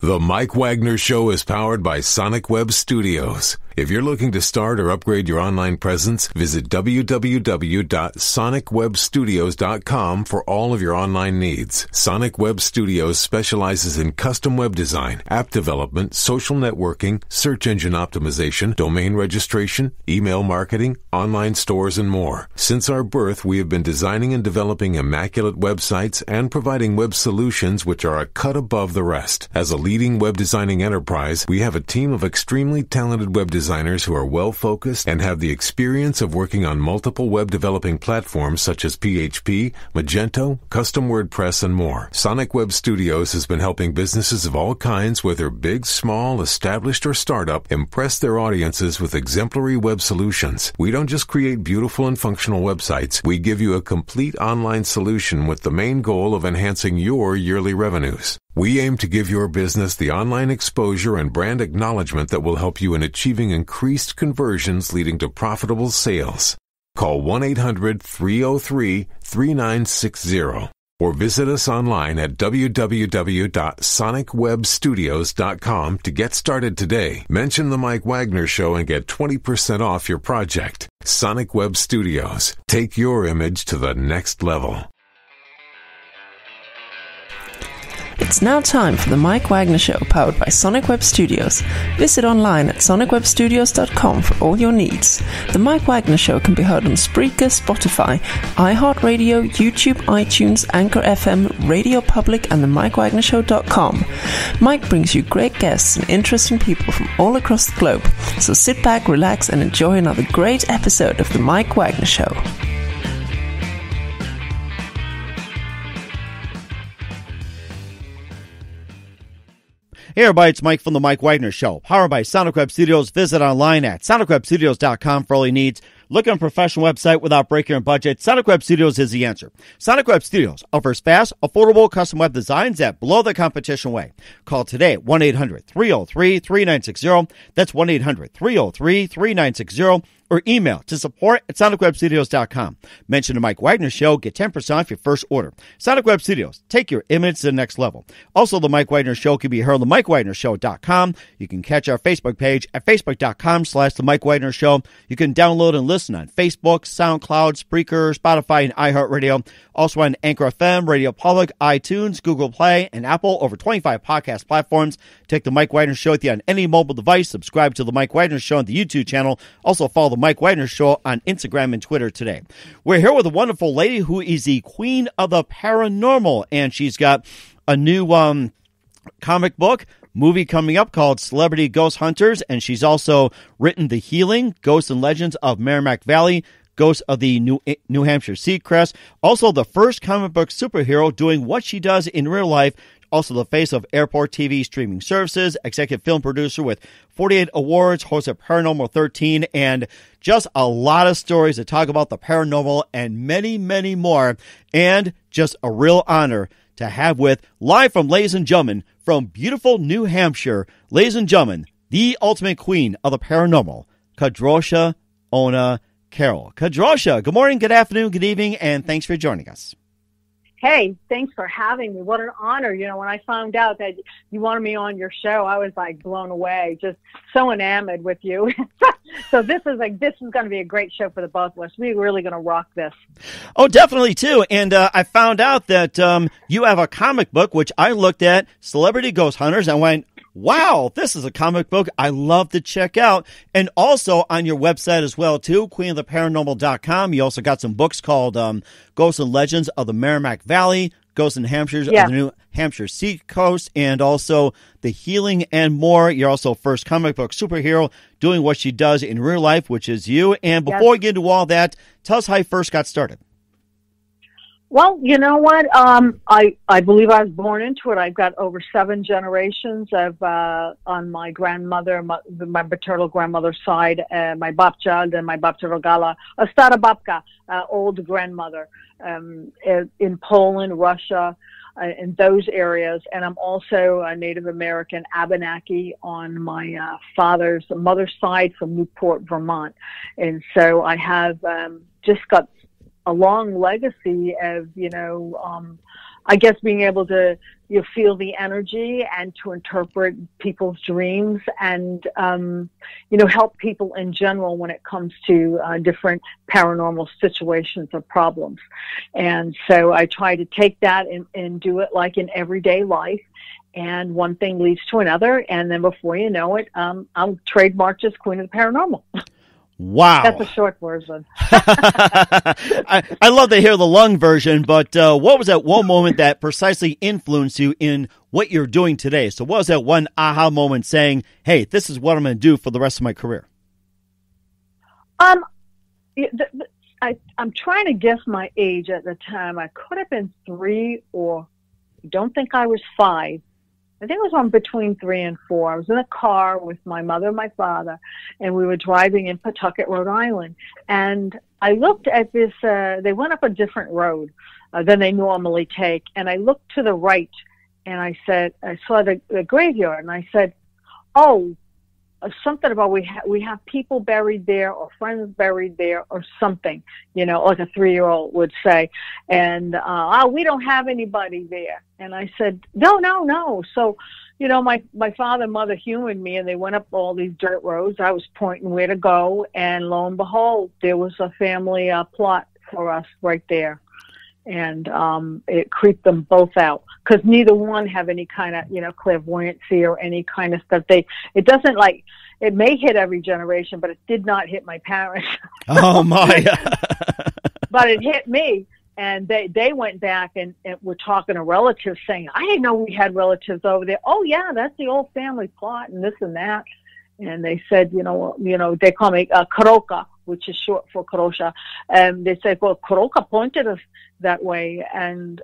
The Mike Wagner Show is powered by Sonic Web Studios. If you're looking to start or upgrade your online presence, visit www.sonicwebstudios.com for all of your online needs. Sonic Web Studios specializes in custom web design, app development, social networking, search engine optimization, domain registration, email marketing, online stores, and more. Since our birth, we have been designing and developing immaculate websites and providing web solutions which are a cut above the rest. As a leading web designing enterprise, we have a team of extremely talented web designers who are well-focused and have the experience of working on multiple web developing platforms such as PHP, Magento, custom WordPress, and more. Sonic Web Studios has been helping businesses of all kinds, whether big, small, established, or startup, impress their audiences with exemplary web solutions. We don't just create beautiful and functional websites. We give you a complete online solution with the main goal of enhancing your yearly revenues. We aim to give your business the online exposure and brand acknowledgement that will help you in achieving increased conversions leading to profitable sales. Call 1-800-303-3960 or visit us online at www.sonicwebstudios.com to get started today. Mention the Mike Wagner Show and get 20% off your project. Sonic Web Studios. Take your image to the next level. It's now time for the Mike Wagner Show, powered by Sonic Web Studios. Visit online at sonicwebstudios.com for all your needs. The Mike Wagner Show can be heard on Spreaker, Spotify, iHeartRadio, YouTube, iTunes, Anchor FM, Radio Public, and the MikeWagnerShow.com. Mike brings you great guests and interesting people from all across the globe. So sit back, relax, and enjoy another great episode of the Mike Wagner Show. Hey everybody, it's Mike from the Mike Wagner Show, powered by Sonic Web Studios. Visit online at sonicwebstudios.com for all your needs. Looking at a professional website without breaking your budget? Sonic Web Studios is the answer. Sonic Web Studios offers fast, affordable custom web designs that blow the competition away. Call today at 1-800-303-3960. That's 1-800-303-3960. Or email to support@sonicwebstudios.com. Mention the Mike Wagner Show. Get 10% off your first order. Sonic Web Studios. Take your image to the next level. Also, the Mike Wagner Show can be heard on the MikeWagnerShow.com. You can catch our Facebook page at facebook.com/the Mike Wagner Show. You can download and listen on Facebook, SoundCloud, Spreaker, Spotify, and iHeartRadio. Also on Anchor FM, Radio Public, iTunes, Google Play, and Apple. Over 25 podcast platforms. Take the Mike Wagner Show with you on any mobile device. Subscribe to the Mike Wagner Show on the YouTube channel. Also follow the Mike Wagner Show on Instagram and Twitter today. We're here with a wonderful lady who is the Queen of the Paranormal, and she's got a new comic book movie coming up called Celebrity Ghost Hunters, and she's also written The Healing, Ghosts and Legends of Merrimack Valley, Ghosts of the New Hampshire Seacrest. Also, the first comic book superhero doing what she does in real life. Also the face of airport TV streaming services, executive film producer with 48 awards, host of Paranormal 13, and just a lot of stories to talk about the paranormal and many, many more. And just a real honor to have with, live from, ladies and gentlemen, from beautiful New Hampshire, ladies and gentlemen, the ultimate queen of the paranormal, Kadrolsha Ona Carole. Kadrolsha, good morning, good afternoon, good evening, and thanks for joining us. Hey, thanks for having me. What an honor. You know, when I found out that you wanted me on your show, I was like blown away, just so enamored with you. So this is going to be a great show for the both of us. We're really going to rock this. Oh, definitely too. And I found out that you have a comic book, which I looked at, Celebrity Ghost Hunters, and went, wow, this is a comic book I love to check out. And also on your website as well, too, queenoftheparanormal.com. You also got some books called Ghosts and Legends of the Merrimack Valley, Ghosts and Hampshires of the New Hampshire Seacoast, and also The Healing and more. You're also first comic book superhero doing what she does in real life, which is you. And before we get into all that, tell us how you first got started. Well, you know what? I believe I was born into it. I've got over 7 generations of on my grandmother, my maternal grandmother's side, my babcia and my babcia Rogala, a stara babka, old grandmother, in Poland, Russia, in those areas. And I'm also a Native American Abenaki on my mother's side from Newport, Vermont. And so I have just got a long legacy of, I guess being able to feel the energy and to interpret people's dreams and help people in general when it comes to different paranormal situations or problems. And so I try to take that and do it like in everyday life. And one thing leads to another, and then before you know it, I'm trademarked as Queen of the Paranormal. Wow. That's a short version. I love to hear the long version, but what was that one moment that precisely influenced you in what you're doing today? So what was that one aha moment saying, hey, this is what I'm going to do for the rest of my career? I'm trying to guess my age at the time. I could have been 3 or I don't think I was 5. I think it was on between 3 and 4. I was in a car with my mother and my father, and we were driving in Pawtucket, Rhode Island. And I looked at this, they went up a different road than they normally take. And I looked to the right, and I saw the graveyard, and I said, oh, something about we have people buried there or friends buried there or something, like a 3-year-old would say. And, we don't have anybody there. And I said, no. So, my father and mother humored me, and they went up all these dirt roads. I was pointing where to go. And lo and behold, there was a family plot for us right there. And it creeped them both out because neither one have any kind of, clairvoyancy or any kind of stuff. It doesn't it may hit every generation, but it did not hit my parents. Oh, my. But it hit me. And they went back and were talking to relatives saying, I didn't know we had relatives over there. Oh, yeah, that's the old family plot and this and that. And they said, they call me Karoka, which is short for Kadrolsha. And they said, well, Karoka pointed us that way. And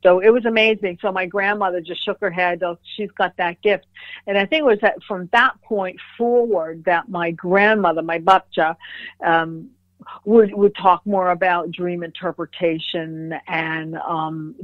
so it was amazing. So my grandmother just shook her head. Oh, she's got that gift. And I think it was that from that point forward that my grandmother, my babcha, would talk more about dream interpretation and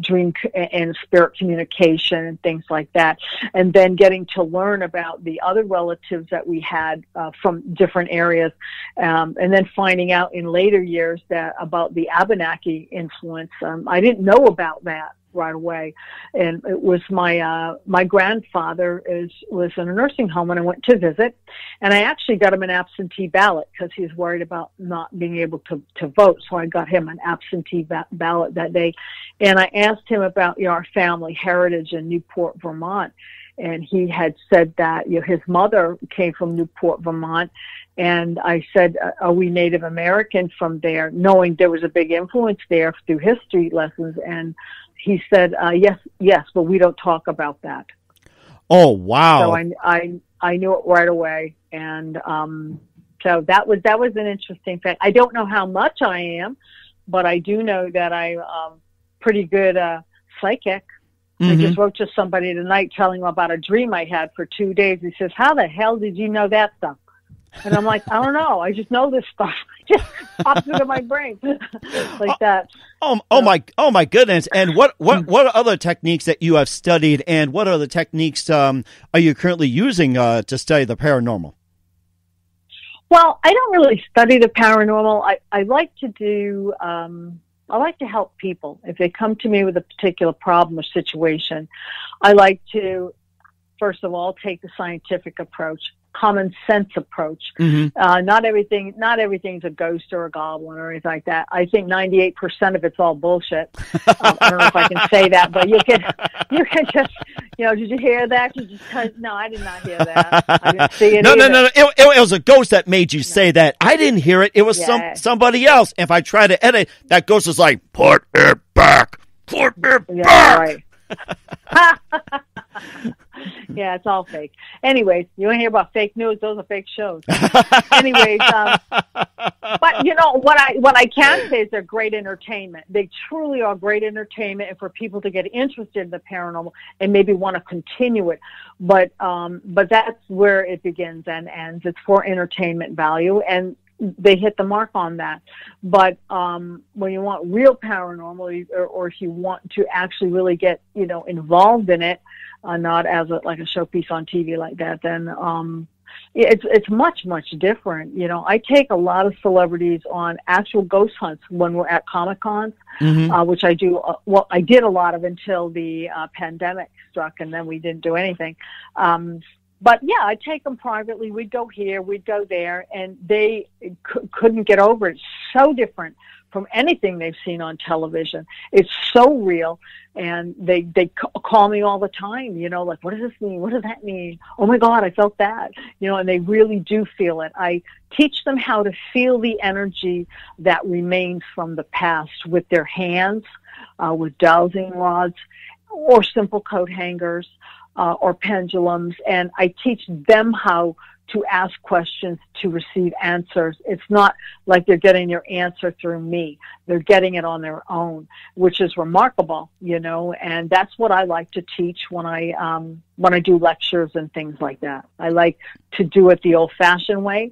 dream and spirit communication and things like that. And then getting to learn about the other relatives that we had from different areas. And then finding out in later years about the Abenaki influence. I didn't know about that right away. And it was my grandfather was in a nursing home when I went to visit, and I actually got him an absentee ballot because he was worried about not being able to vote. So I got him an absentee ballot that day, and I asked him about our family heritage in Newport, Vermont. And he had said that his mother came from Newport, Vermont. And I said, are we Native American from there? Knowing there was a big influence there through history lessons. And he said, yes, but we don't talk about that. Oh, wow. So I knew it right away. And so that was an interesting fact. I don't know how much I am, but I do know that I'm pretty good psychic. I just wrote to somebody tonight telling them about a dream I had for 2 days. He says, how the hell did you know that stuff? And I'm like, I don't know. I just know this stuff. It just pops into my brain like that. Oh my goodness. And what are other techniques that you have studied, and what other techniques are you currently using to study the paranormal? Well, I don't really study the paranormal. I like to do... I like to help people. If they come to me with a particular problem or situation, I like to, first of all, take the scientific approach, common sense approach. Not everything's a ghost or a goblin or anything like that. I think 98% of it's all bullshit. I don't know if I can say that, but you can just, did you hear that? No, I did not hear that. I didn't see it. No. It was a ghost that made you say that. I didn't hear it. It was somebody else. If I try to edit, that ghost is like, put it back. Put it back. Right. Yeah, it's all fake. Anyways, you want to hear about fake news? Those are fake shows. Anyways, but what I can say is they're great entertainment. They truly are great entertainment, and for people to get interested in the paranormal and maybe want to continue it. But that's where it begins and ends. It's for entertainment value, and they hit the mark on that. But when you want real paranormal, or if you want to actually really get involved in it, not as a showpiece on TV like that, then It's much, much different. You know, I take a lot of celebrities on actual ghost hunts when we're at Comic-Cons, which I do. I did a lot of until the pandemic struck, and then we didn't do anything. But yeah, I take them privately. We'd go here, we'd go there, and they couldn't get over it. It's so different from anything they've seen on television. It's so real, and they call me all the time, you know, like, what does this mean? What does that mean? Oh my God, I felt that, you know, and they really do feel it. I teach them how to feel the energy that remains from the past with their hands, with dowsing rods, or simple coat hangers, or pendulums, and I teach them how to ask questions to receive answers. It's not like they're getting your answer through me. They're getting it on their own, which is remarkable, you know, and that's what I like to teach when I do lectures and things like that. I like to do it the old-fashioned way,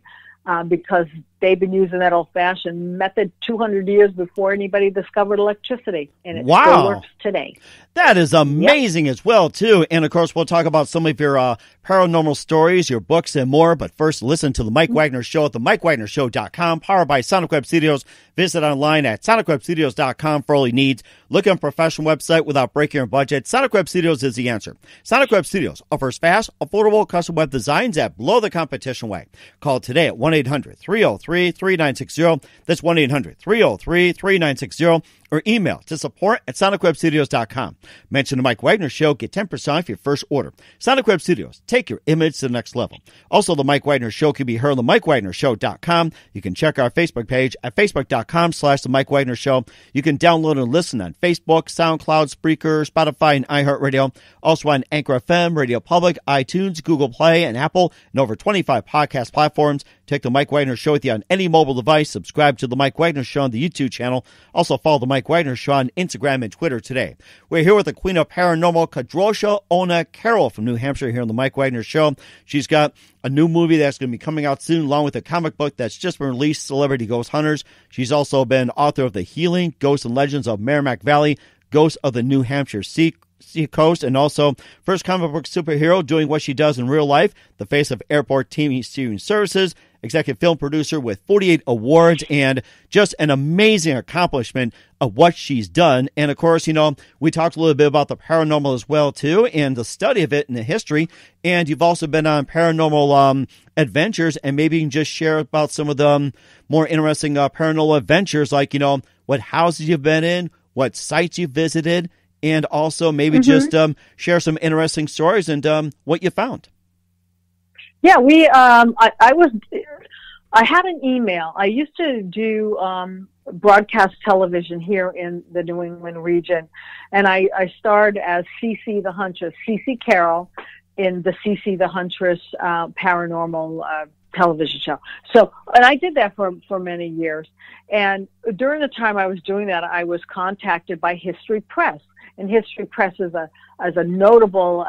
because they've been using that old-fashioned method 200 years before anybody discovered electricity, and it still works today. That is amazing as well, too. And, of course, we'll talk about some of your paranormal stories, your books, and more. But first, listen to The Mike Wagner Show at themikewagnershow.com, powered by Sonic Web Studios. Visit online at sonicwebstudios.com for all your needs. Look at a professional website without breaking your budget. Sonic Web Studios is the answer. Sonic Web Studios offers fast, affordable custom web designs that blow the competition away. Call today at 1-800-303-3960. That's 1-800-303-3960. Or email to support@sonicwebstudios.com. Mention the Mike Wagner Show. Get 10% off your first order. Sonic Web Studios. Take your image to the next level. Also, the Mike Wagner Show can be heard on the MikeWagnerShow.com. You can check our Facebook page at Facebook.com/The Mike Wagner Show. You can download and listen on Facebook, SoundCloud, Spreaker, Spotify, and iHeartRadio. Also on Anchor FM, Radio Public, iTunes, Google Play, and Apple, and over 25 podcast platforms. Take the Mike Wagner Show with you on any mobile device. Subscribe to the Mike Wagner Show on the YouTube channel. Also follow the Mike Wagner Show on Instagram and Twitter today. We're here with the Queen of Paranormal, Kadrolsha Ona Carole from New Hampshire here on the Mike Wagner Show. She's got a new movie that's going to be coming out soon, along with a comic book that's just been released, Celebrity Ghost Hunters. She's also been author of The Healing, Ghosts and Legends of Merrimack Valley, Ghosts of the New Hampshire Sea Coast, and also first comic book superhero doing what she does in real life, the face of airport team steering services, executive film producer with 48 awards, and just an amazing accomplishment of what she's done. And of course, you know, we talked a little bit about the paranormal as well too, and the study of it and the history. And you've also been on paranormal adventures, and maybe you can just share about some of the more interesting paranormal adventures, like, you know, what houses you've been in, what sites you've visited, and also maybe just share some interesting stories and what you found. Yeah, I had an email. I used to do broadcast television here in the New England region, and I starred as Cece the Huntress, Cece Carroll, in the Cece the Huntress paranormal television show. So, and I did that for many years. And during the time I was doing that, I was contacted by History Press. And History Press is a notable,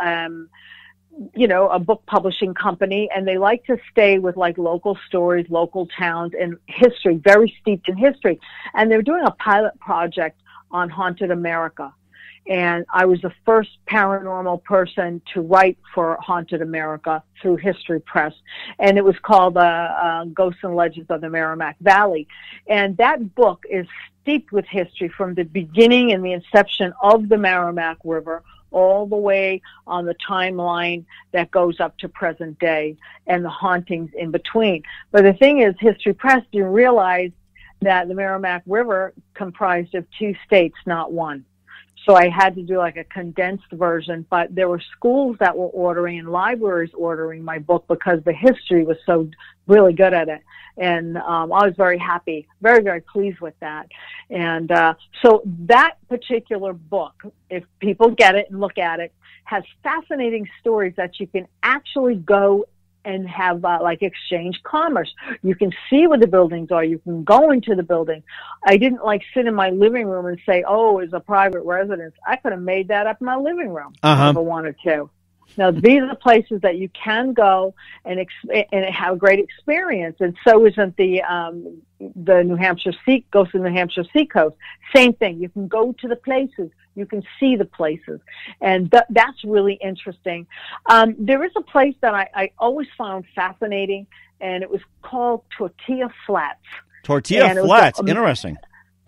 you know, a book publishing company, and they like to stay with like local stories, local towns, and history, very steeped in history. And they're doing a pilot project on Haunted America. And I was the first paranormal person to write for Haunted America through History Press. And it was called Ghosts and Legends of the Merrimack Valley. And that book is steeped with history from the beginning and the inception of the Merrimack River all the way on the timeline that goes up to present day and the hauntings in between. But the thing is, History Press didn't realize that the Merrimack River comprised of 2 states, not one. So I had to do like a condensed version, but there were schools that were ordering and libraries ordering my book because the history was so really good at it. And I was very happy, very, very pleased with that. And so that particular book, if people get it and look at it, has fascinating stories that you can actually go and have like exchange commerce. You can see where the buildings are. You can go into the building. I didn't like sit in my living room and say, oh, it's a private residence. I could have made that up in my living room if I wanted to. Now, these are the places that you can go and have a great experience. And so isn't the New Hampshire goes to the New Hampshire seacoast. Same thing. You can go to the places. You can see the places. And that's really interesting. There is a place that I always found fascinating, and it was called Tortilla Flats. Tortilla Flats. Interesting.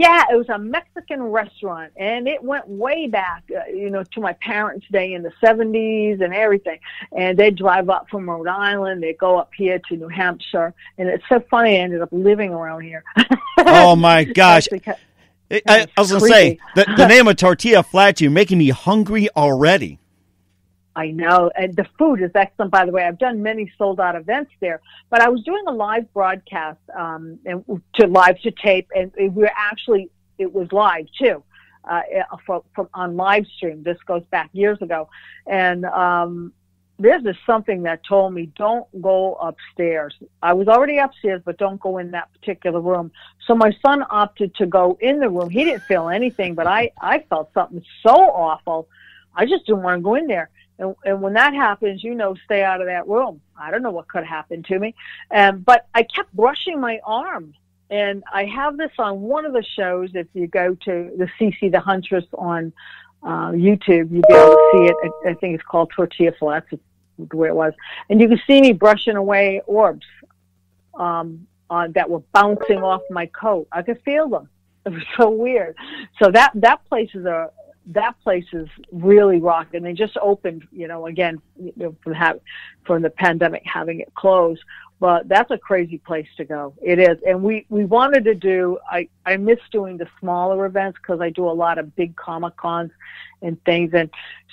Yeah, it was a Mexican restaurant, and it went way back, to my parents' day in the 70s and everything. And they'd drive up from Rhode Island. They'd go up here to New Hampshire. And it's so funny, I ended up living around here. Oh, my gosh. I was going to say, the name of Tortilla Flats, you're making me hungry already. I know. And the food is excellent, by the way. I've done many sold-out events there. But I was doing a live broadcast and to tape, and it was live, too, on live stream. This goes back years ago. And there's just something that told me, don't go upstairs. I was already upstairs, but don't go in that particular room. So my son opted to go in the room. He didn't feel anything, but I felt something so awful. I just didn't want to go in there. And when that happens, stay out of that room. I don't know what could happen to me. But I kept brushing my arm. And I have this on one of the shows. If you go to the CC the Huntress on YouTube, you'll be able to see it. I think it's called Tortilla Flats, the way it was. And you can see me brushing away orbs that were bouncing off my coat. I could feel them. It was so weird. So that place is really rocking. They just opened, again, from the pandemic having it closed. But that's a crazy place to go. It is. And we wanted to do, I miss doing the smaller events because I do a lot of big Comic-Cons and things. And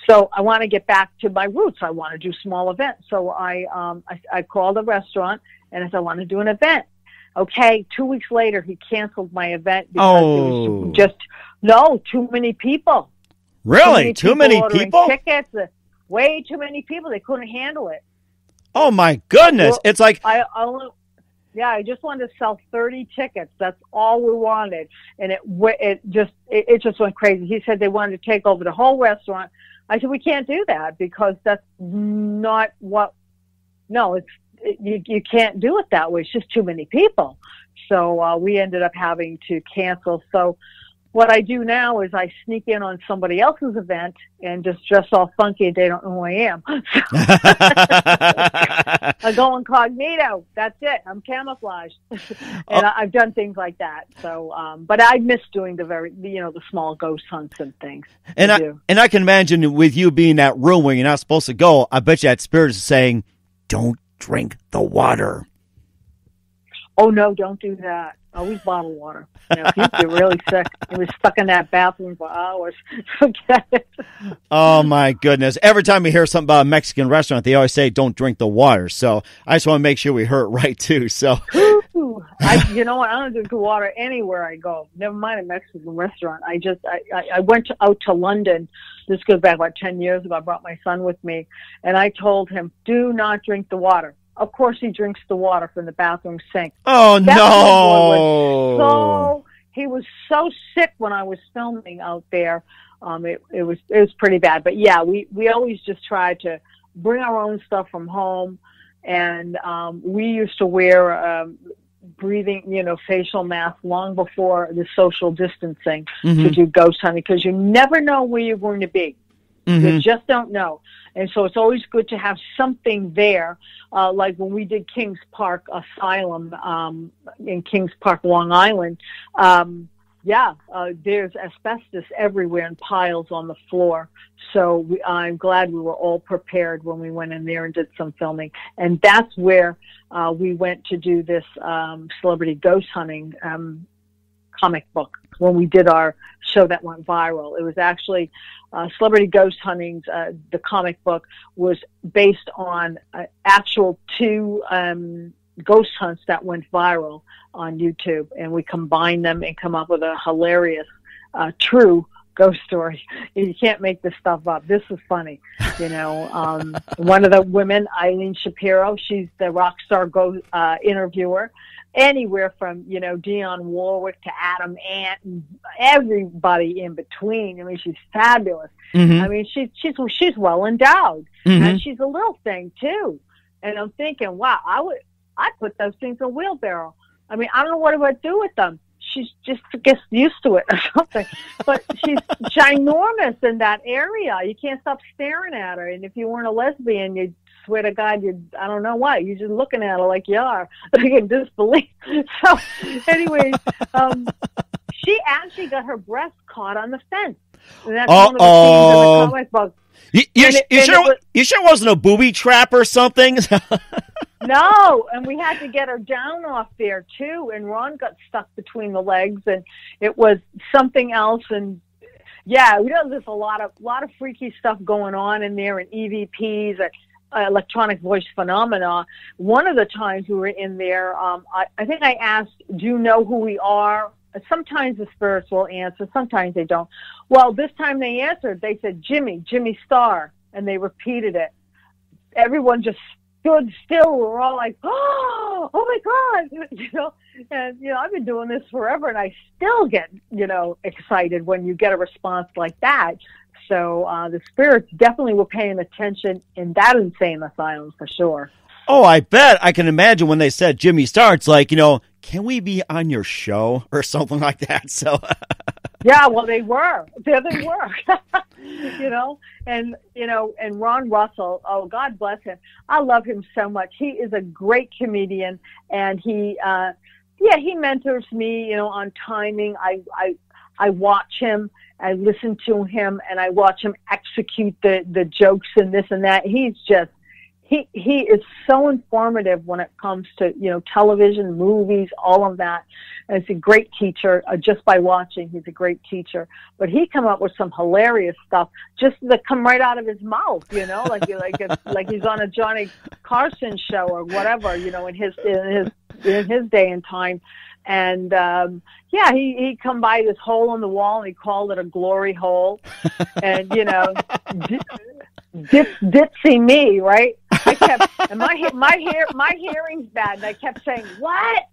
so I want to get back to my roots. I want to do small events. So I called a restaurant and I said, I want to do an event. Okay, 2 weeks later, he canceled my event because it was too many people. Really? Too many people? Tickets, way too many people. They couldn't handle it. Oh, my goodness. Well, it's like... I just wanted to sell 30 tickets. That's all we wanted. And it just went crazy. He said they wanted to take over the whole restaurant. I said, we can't do that because that's not what... No, you can't do it that way. It's just too many people. So we ended up having to cancel. So what I do now is I sneak in on somebody else's event and just dress all funky and they don't know who I am. I go incognito. That's it. I'm camouflaged. And I've done things like that. So, but I miss doing the small ghost hunts and things. And I can imagine with you being in that room where you're not supposed to go, I bet you that spirit is saying, don't drink the water. Oh, no, don't do that. Always bottled water. If you get really sick, you were stuck in that bathroom for hours. Forget it. Oh, my goodness. Every time we hear something about a Mexican restaurant, they always say, don't drink the water. So I just want to make sure we heard it right, too. So, you know what? I don't drink water anywhere I go. Never mind a Mexican restaurant. I went out to London. This goes back about 10 years ago. I brought my son with me, and I told him, do not drink the water. Of course, he drinks the water from the bathroom sink. Oh, no. He was so sick when I was filming out there. It was pretty bad. But, yeah, we always just try to bring our own stuff from home. And we used to wear breathing, facial masks long before the social distancing to do ghost hunting because you never know where you're going to be. You just don't know. And so it's always good to have something there, like when we did Kings Park Asylum in Kings Park, Long Island. There's asbestos everywhere and piles on the floor. So I'm glad we were all prepared when we went in there and did some filming. And that's where we went to do this celebrity ghost hunting comic book when we did our show that went viral. It was actually Celebrity Ghost Hunting. The comic book was based on actual two ghost hunts that went viral on YouTube, and we combined them and come up with a hilarious, true ghost story. You can't make this stuff up. This is funny. You know, one of the women, Eileen Shapiro, she's the rock star interviewer. Anywhere from, you know, Dionne Warwick to Adam Ant and everybody in between. I mean, she's fabulous. Mm-hmm. I mean, she's well endowed, and she's a little thing too. And I'm thinking, wow, I put those things in a wheelbarrow. I mean, I don't know what I would do with them. She's just gets used to it or something. But she's ginormous in that area. You can't stop staring at her. And if you weren't a lesbian, you'd swear to God, I don't know what. You're just looking at her like you are. Like in disbelief. So, anyways, she actually got her breast caught on the fence. And that's one of the scenes in the comic book. You sure it wasn't a booby trap or something? No, and we had to get her down off there too. And Ron got stuck between the legs, and it was something else. And yeah, we know there's a lot of freaky stuff going on in there, and EVPs, electronic voice phenomena. One of the times we were in there, I think I asked, "Do you know who we are?" Sometimes the spirits will answer, sometimes they don't. Well, this time they answered. They said, Jimmy Star, and they repeated it. Everyone just stood still. We're all like, oh my God, you know. And you know, I've been doing this forever, and I still get, you know, excited when you get a response like that. So the spirits definitely were paying attention in that insane asylum for sure. Oh, I bet. I can imagine when they said Jimmy Star, it's like, you know, can we be on your show or something like that? So, yeah, well, they were. There they were. You know, and Ron Russell, oh, God bless him. I love him so much. He is a great comedian, and he mentors me, you know, on timing. I watch him, I listen to him, and I watch him execute the jokes and this and that. He's just, he is so informative when it comes to, you know, television, movies, all of that. And he's a great teacher. Just by watching, he's a great teacher. But he come up with some hilarious stuff just that come right out of his mouth, you know, like he's on a Johnny Carson show or whatever, you know, in his day and time. And yeah, he come by this hole in the wall, and he called it a glory hole. And you know, dipsy me, right? I kept, and my hearing's bad, and I kept saying, what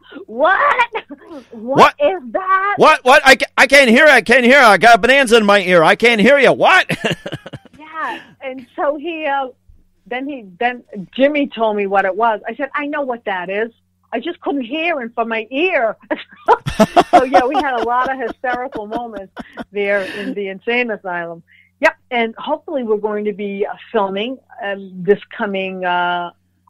is that? What? I can't hear it. I can't hear it. I got a bonanza in my ear. I can't hear you. What? Yeah, and so then Jimmy told me what it was. I said, I know what that is. I just couldn't hear him from my ear. So yeah, we had a lot of hysterical moments there in the insane asylum. Yep, and hopefully we're going to be filming this coming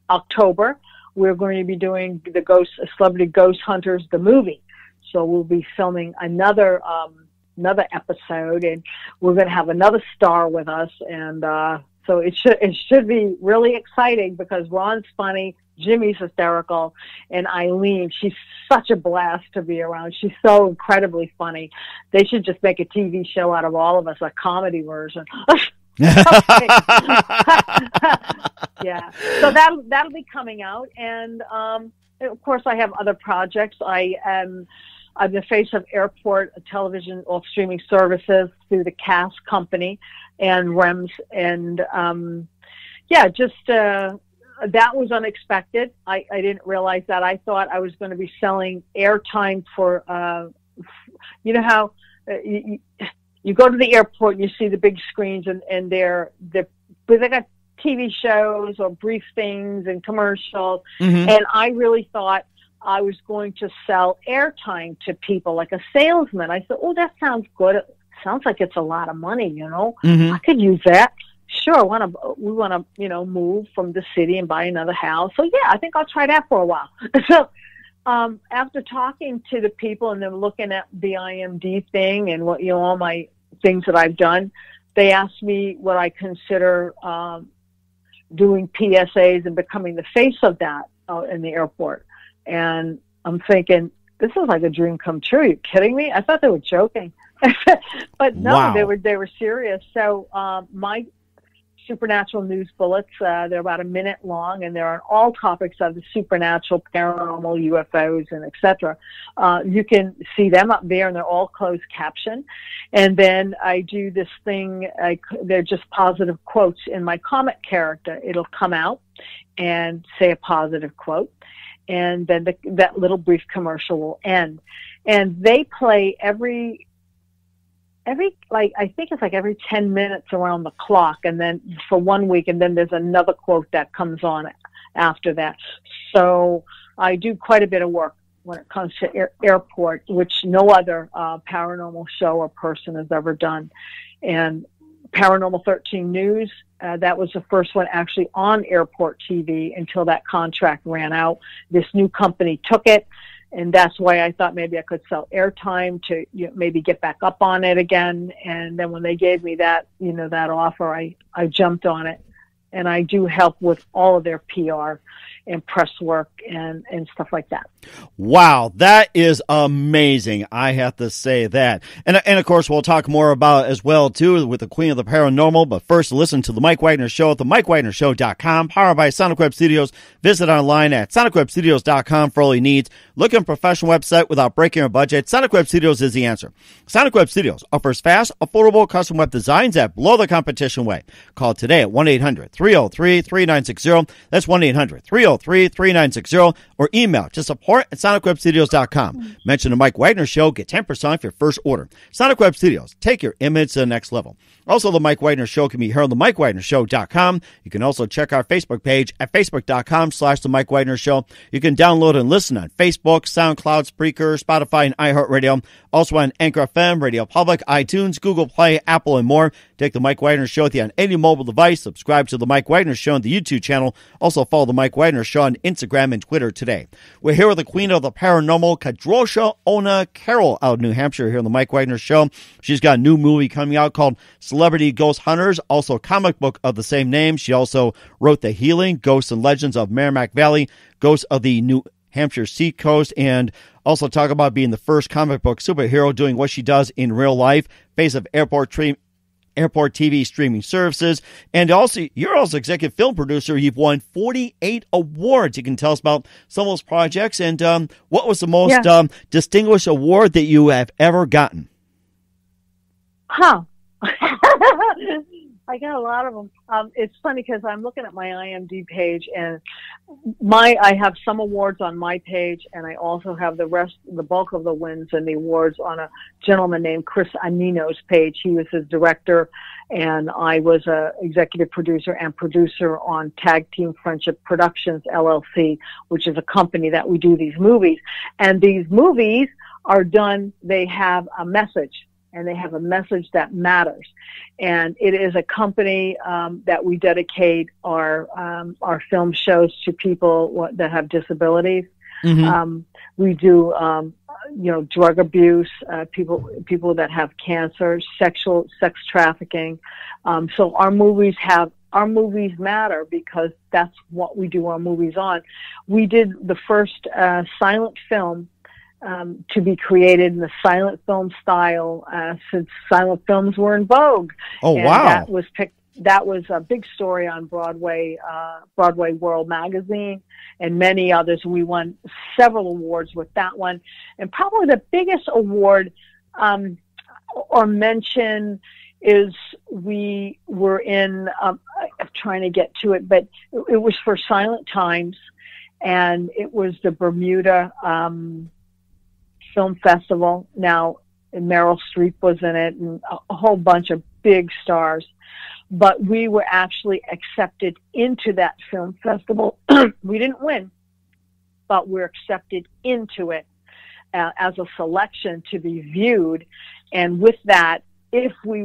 October. We're going to be doing the Celebrity Ghost Hunters, the movie. So we'll be filming another episode, and we're going to have another star with us, and so it should be really exciting because Ron's funny, Jimmy's hysterical, and Eileen, she's such a blast to be around. She's so incredibly funny. They should just make a TV show out of all of us, a comedy version. Yeah. So that'll be coming out, and of course I have other projects. I'm the face of airport television or streaming services through the CAS company and REMS, and that was unexpected. I didn't realize that. I thought I was going to be selling airtime for, you know how you go to the airport and you see the big screens, and they got TV shows or brief things and commercials. Mm-hmm. And I really thought I was going to sell airtime to people like a salesman. I said, oh, that sounds good. It sounds like it's a lot of money, you know. Mm-hmm. I could use that. Sure, we want to, you know, move from the city and buy another house. So yeah, I think I'll try that for a while. So after talking to the people and then looking at the IMD thing and what, you know, all my things that I've done, they asked me what I consider doing PSAs and becoming the face of that in the airport. And I'm thinking, this is like a dream come true. Are you kidding me? I thought they were joking. But no, wow. they were serious. So supernatural news bullets. They're about a minute long, and they're on all topics of the supernatural, paranormal, UFOs, and etc. You can see them up there, and they're all closed caption. And then I do this thing, they're just positive quotes. In my comic character, it'll come out and say a positive quote, and then that little brief commercial will end. And they play every I think it's like every 10 minutes around the clock, and then for 1 week, and then there's another quote that comes on after that. So I do quite a bit of work when it comes to airport, which no other paranormal show or person has ever done. And Paranormal 13 News, that was the first one actually on airport TV until that contract ran out. This new company took it, and that's why I thought maybe I could sell airtime to maybe get back up on it again. And then when they gave me that, that offer, I jumped on it. And I do help with all of their PR and press work and stuff like that. Wow, that is amazing. I have to say that. And of course, we'll talk more about it as well, too, with the Queen of the Paranormal. But first, listen to The Mike Wagner Show at themikewagnershow.com, powered by Sonic Web Studios. Visit online at sonicwebstudios.com for all your needs. Look at a professional website without breaking your budget. Sonic Web Studios is the answer. Sonic Web Studios offers fast, affordable custom web designs that blow the competition away. Call today at 1-800-303-3960. That's 1-800-303-3960. Or email to support@sonicwebstudios.com. Mention the Mike Wagner Show. Get 10% off your first order. Sonic Web Studios. Take your image to the next level. Also, the Mike Wagner Show can be heard on the MikeWagnerShow.com. You can also check our Facebook page at Facebook.com/The Mike Wagner Show. You can download and listen on Facebook, SoundCloud, Spreaker, Spotify, and iHeartRadio. Also on Anchor FM, Radio Public, iTunes, Google Play, Apple, and more. Take the Mike Wagner Show with you on any mobile device. Subscribe to the Mike Wagner Show on the YouTube channel. Also follow the Mike Wagner Show on Instagram and Twitter today. We're here with the Queen of the Paranormal, Kadrolsha Ona Carole, out of New Hampshire, here on the Mike Wagner Show. She's got a new movie coming out called Celebrity Ghost Hunters, also a comic book of the same name. She also wrote The Healing, Ghosts and Legends of Merrimack Valley, Ghosts of the New Hampshire Seacoast, and also talk about being the first comic book superhero doing what she does in real life, face of airport TV streaming services. And also, you're also executive film producer. You've won 48 awards. You can tell us about some of those projects, and what was the most distinguished award that you have ever gotten? I got a lot of them. It's funny because I'm looking at my IMDb page, and I have some awards on my page, and I also have the bulk of the wins and the awards on a gentleman named Chris Anino's page. He was his director, and I was a executive producer and producer on Tag Team Friendship Productions, LLC, which is a company that we do these movies. And these movies are done, they have a message. And they have a message that matters. And it is a company that we dedicate our film shows to people that have disabilities. Mm-hmm. We do, drug abuse, people that have cancer, sex trafficking. So our movies matter because that's what we do our movies on. We did the first silent film to be created in the silent film style since silent films were in vogue. Oh, and wow. That was a big story on Broadway World Magazine and many others. We won several awards with that one. And probably the biggest award or mention is we were in, I'm trying to get to it, but it was for Silent Times, and it was the Bermuda Film Festival. Now, Meryl Streep was in it, and a whole bunch of big stars. But we were actually accepted into that film festival. We didn't win, but we're accepted into it as a selection to be viewed. And with that, if we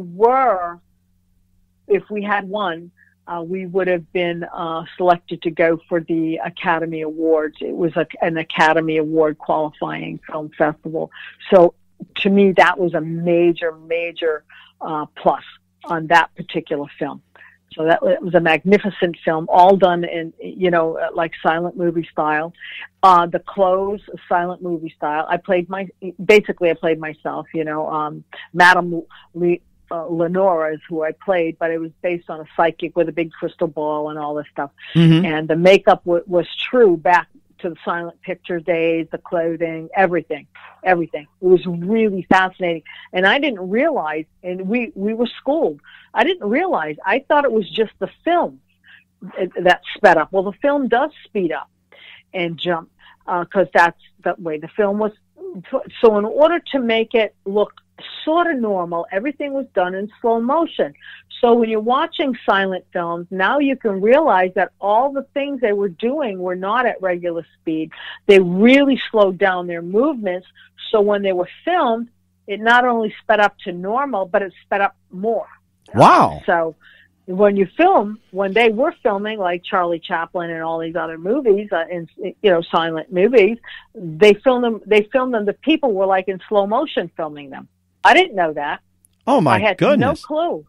had won, we would have been selected to go for the Academy Awards. It was an Academy Award qualifying film festival. So to me, that was a major, major plus on that particular film. So it was a magnificent film, all done in, like silent movie style. The clothes, silent movie style. I played myself, Madame Lenora is who I played, but it was based on a psychic with a big crystal ball and all this stuff. Mm-hmm. And the makeup was true back to the silent picture days, the clothing, everything. It was really fascinating. And I didn't realize, and we were schooled, I didn't realize, I thought it was just the film that sped up. Well, the film does speed up and jump, because that's the way the film was. So in order to make it look sort of normal, everything was done in slow motion. So when you're watching silent films, now you can realize that all the things they were doing were not at regular speed. They really slowed down their movements. So when they were filmed, it not only sped up to normal, but it sped up more. Wow. So when they were filming, like Charlie Chaplin and all these other movies, and silent movies, they filmed them. The people were like in slow motion filming them. I didn't know that. Oh my I had goodness! no clue.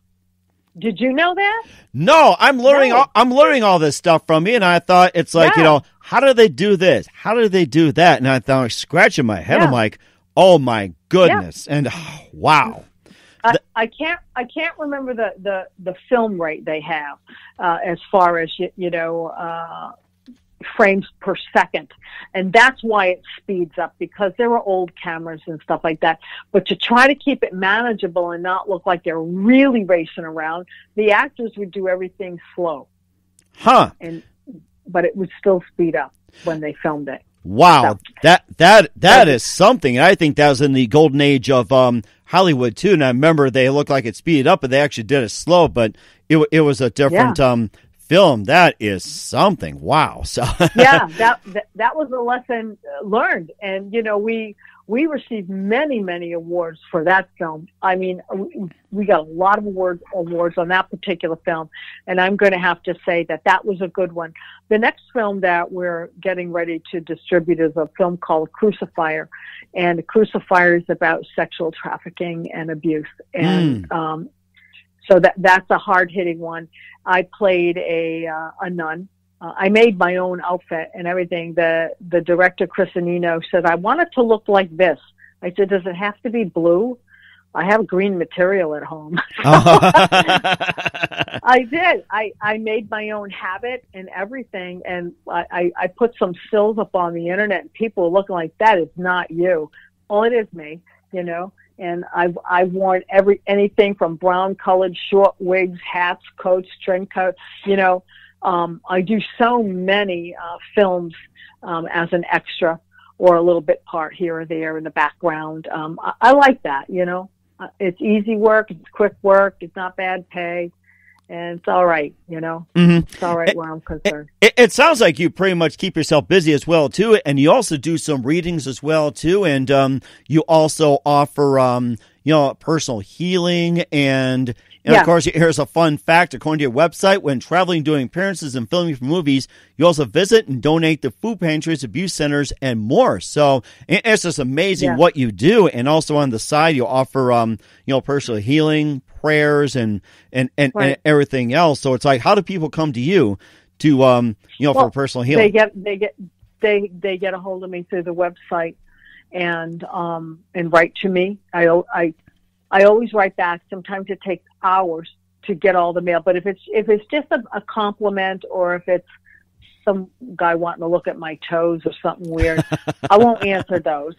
Did you know that? No, I'm learning. No. I'm learning all this stuff from you, and I thought it's like how do they do this? How do they do that? And I thought, scratching my head, I'm like, oh my goodness, and wow. I can't remember the film rate they have as far as frames per second, and that's why it speeds up, because there were old cameras and stuff like that. But to try to keep it manageable and not look like they're really racing around, the actors would do everything slow. But it would still speed up when they filmed it. Wow, so, that is something. I think that was in the golden age of Hollywood too. And I remember they looked like it speeded up, but they actually did it slow. But it was a different film. That is something. Wow. So that was a lesson learned, and we received many awards for that film. I mean, we got a lot of awards on that particular film, and I'm going to have to say that was a good one. The next film that we're getting ready to distribute is a film called Crucifier, and Crucifier is about sexual trafficking and abuse, and so that's a hard-hitting one. I played a nun. I made my own outfit and everything. The director, Chris Anino, said, I want it to look like this. I said, does it have to be blue? I have green material at home. I did. I made my own habit and everything, and I put some stills up on the internet, and people were looking like, that is not you. Well, it is me, And I've worn anything from brown-colored short wigs, hats, coats, string coats. I do so many films as an extra or a little bit part here or there in the background. I like that. It's easy work, it's quick work, it's not bad pay, and it's all right. It's all right where I'm concerned. It sounds like you pretty much keep yourself busy as well too, and you also do some readings as well too, and you also offer personal healing and of course, here's a fun fact. According to your website, when traveling, doing appearances, and filming for movies, you also visit and donate to food pantries, abuse centers, and more. So it's just amazing what you do. And also on the side, you offer, personal healing, prayers, and everything else. So it's like, how do people come to you to, for personal healing? They get a hold of me through the website and write to me. I always write back. Sometimes it takes hours to get all the mail. But if it's just a compliment, or if it's some guy wanting to look at my toes or something weird, I won't answer those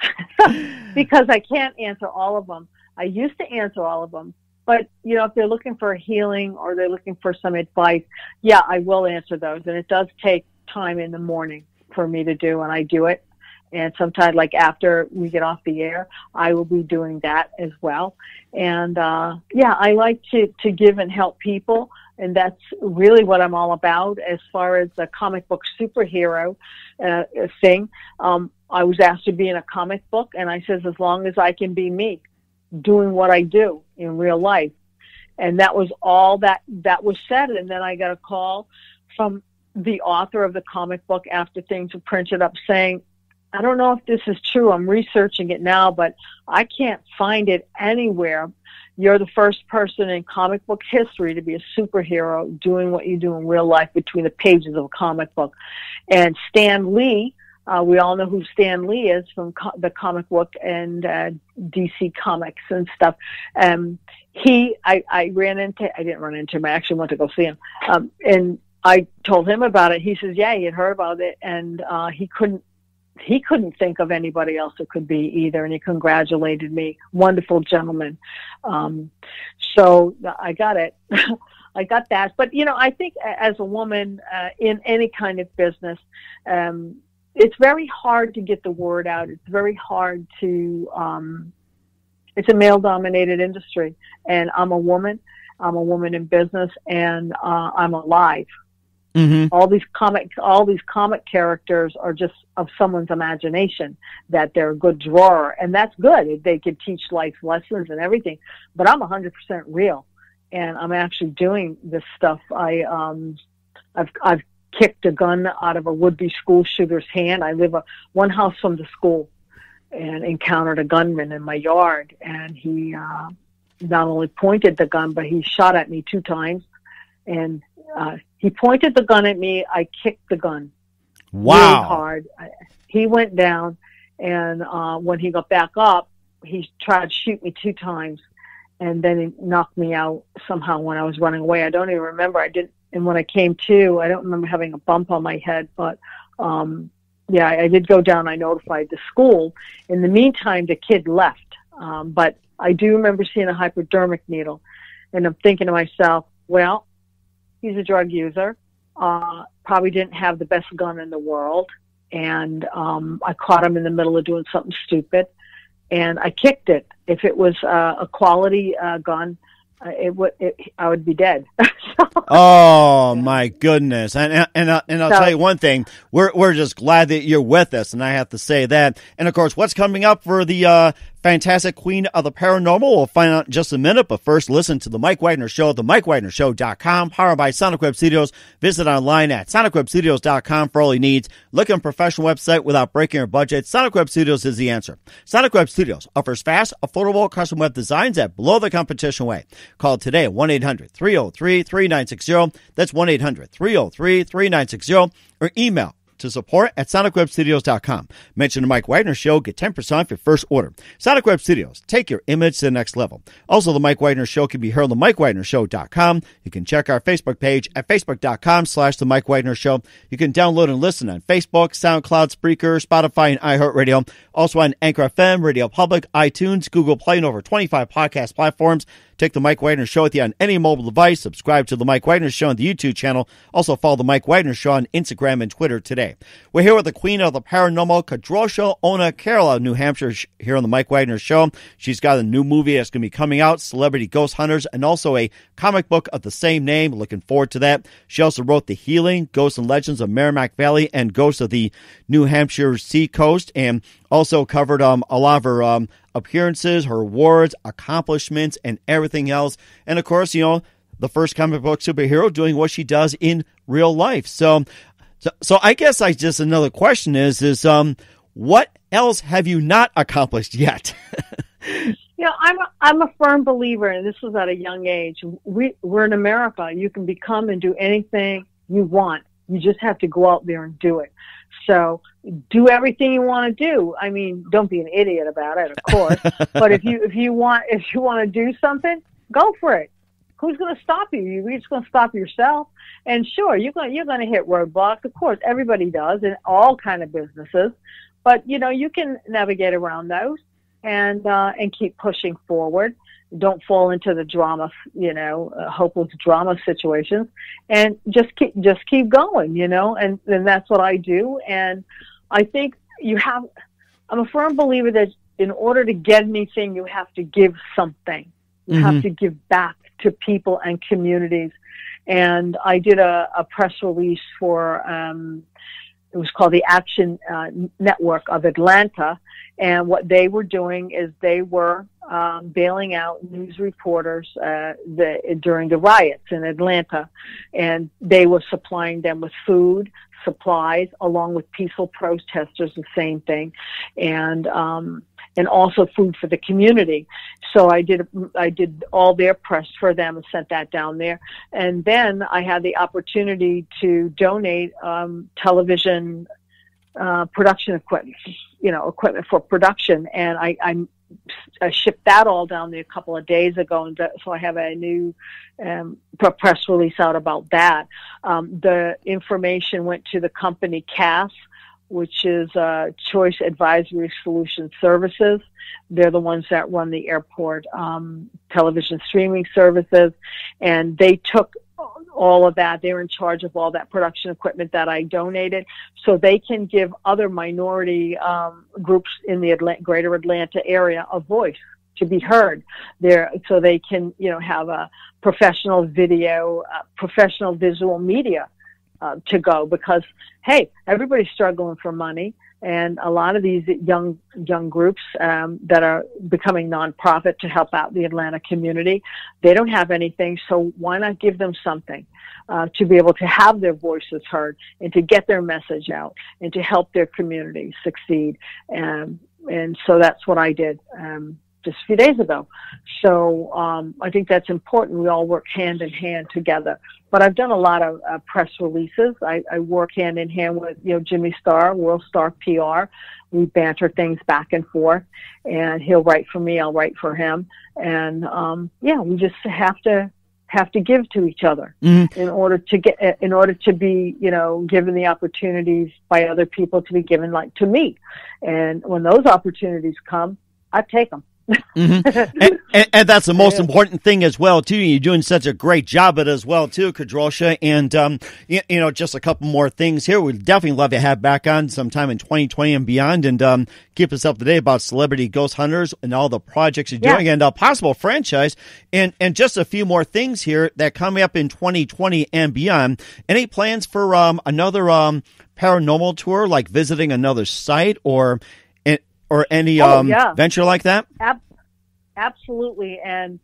because I can't answer all of them. I used to answer all of them. But, if they're looking for a healing or they're looking for some advice, I will answer those. And it does take time in the morning for me to do, and I do it. And sometimes, like after we get off the air, I will be doing that as well. And I like to give and help people, and that's really what I'm all about. As far as the comic book superhero thing, I was asked to be in a comic book, and I says, as long as I can be me, doing what I do in real life. And that was all that was said. And then I got a call from the author of the comic book after things were printed up saying, I don't know if this is true. I'm researching it now, but I can't find it anywhere. You're the first person in comic book history to be a superhero doing what you do in real life between the pages of a comic book. And Stan Lee, we all know who Stan Lee is from the comic book and DC Comics and stuff. I didn't run into him. I actually went to go see him. And I told him about it. He says, yeah, he had heard about it, and he couldn't think of anybody else it could be either. And he congratulated me. Wonderful gentleman. So I got it. I got that. But, I think as a woman in any kind of business, it's very hard to get the word out. It's very hard to, it's a male-dominated industry. And I'm a woman. I'm a woman in business, and I'm alive. Mm-hmm. All these comic characters are just of someone's imagination, that they're a good drawer, and that's good. They could teach life lessons and everything. But I'm 100% real, and I'm actually doing this stuff. I've kicked a gun out of a would-be school shooter's hand. I live one house from the school, and encountered a gunman in my yard, and he not only pointed the gun, but he shot at me 2 times, and he pointed the gun at me. I kicked the gun. Wow. Really hard. He went down, and when he got back up, he tried to shoot me 2 times, and then he knocked me out somehow when I was running away. I don't even remember. And when I came to, I don't remember having a bump on my head, but yeah, I did go down. I notified the school. In the meantime, the kid left, but I do remember seeing a hypodermic needle, and I'm thinking to myself, well, he's a drug user, probably didn't have the best gun in the world, and I caught him in the middle of doing something stupid, and I kicked it. If it was a quality gun, I would be dead. Oh my goodness! And I'll tell you one thing: we're just glad that you're with us, and I have to say that. And of course, what's coming up for the fantastic Queen of the Paranormal, we'll find out in just a minute. But first, listen to the Mike Wagner Show at themikewagnershow.com, powered by Sonic Web Studios. Visit online at sonicwebstudios.com for all your needs. Look at a professional website without breaking your budget. Sonic Web Studios is the answer. Sonic Web Studios offers fast, affordable custom web designs at below the competition way. Call today at 1-800-303-3960. That's 1-800-303-3960. Or email to support at sonicwebstudios.com. Mention the Mike Wagner Show. Get 10% off your first order. Sonic Web Studios. Take your image to the next level. Also, the Mike Wagner Show can be heard on themikewagnershow.com. You can check our Facebook page at facebook.com/the Mike Wagner Show. You can download and listen on Facebook, SoundCloud, Spreaker, Spotify, and iHeartRadio. Also on Anchor FM, Radio Public, iTunes, Google Play, and over 25 podcast platforms. Take the Mike Wagner Show with you on any mobile device. Subscribe to the Mike Wagner Show on the YouTube channel. Also follow the Mike Wagner Show on Instagram and Twitter today. We're here with the Queen of the Paranormal, Kadrolsha Ona Carole of New Hampshire, here on the Mike Wagner Show. She's got a new movie that's going to be coming out, Celebrity Ghost Hunters, and also a comic book of the same name. Looking forward to that. She also wrote The Healing, Ghosts and Legends of Merrimack Valley, and Ghosts of the New Hampshire Sea Coast, and also covered a lot of her appearances, her awards, accomplishments, and everything else. And of course, the first comic book superhero doing what she does in real life. So I guess another question is what else have you not accomplished yet? I'm a firm believer, and this was at a young age. We're in America. You can become and do anything you want. You just have to go out there and do it. So do everything you want to do. I mean, don't be an idiot about it, of course. But if you want to do something, go for it. Who's going to stop you? You're just going to stop yourself. And sure, you're going to hit roadblocks. Of course, everybody does in all kind of businesses. But you can navigate around those and keep pushing forward. Don't fall into the drama, hopeless drama situations, and just keep going, and that's what I do. And I think I'm a firm believer that in order to get anything, you have to give something. You have to give back to people and communities. And I did a press release for, it was called the Action Network of Atlanta. And what they were doing is they were bailing out news reporters during the riots in Atlanta. And they were supplying them with food, supplies, along with peaceful protesters, the same thing. And also food for the community. So I did all their press for them and sent that down there. And then I had the opportunity to donate television production equipment, equipment for production. And I shipped that all down there a couple of days ago, and so I have a new press release out about that. The information went to the company CAS, which is Choice Advisory Solution Services. They're the ones that run the airport television streaming services, and they took all of that. They're in charge of all that production equipment that I donated, so they can give other minority groups in the greater Atlanta area a voice to be heard there, so they can, have a professional video, professional visual media to go, because, hey, everybody's struggling for money. And a lot of these young groups that are becoming nonprofit to help out the Atlanta community, they don't have anything. So why not give them something to be able to have their voices heard and to get their message out and to help their community succeed? And so that's what I did just a few days ago. So I think that's important. We all work hand in hand together. But I've done a lot of press releases. I work hand in hand with, Jimmy Starr, World Star PR. We banter things back and forth, and he'll write for me, I'll write for him. And we just have to give to each other in order to be, given the opportunities by other people to be given, like to me. And when those opportunities come, I take them. and that's the most important thing as well too. You're doing such a great job at it as well too, Kadrolsha. And just a couple more things here. We'd definitely love to have back on sometime in 2020 and beyond, and keep us up to date about Celebrity Ghost Hunters and all the projects you're doing and a possible franchise. And just a few more things here that coming up in 2020 and beyond. Any plans for another paranormal tour, like visiting another site or any venture like that? Absolutely. And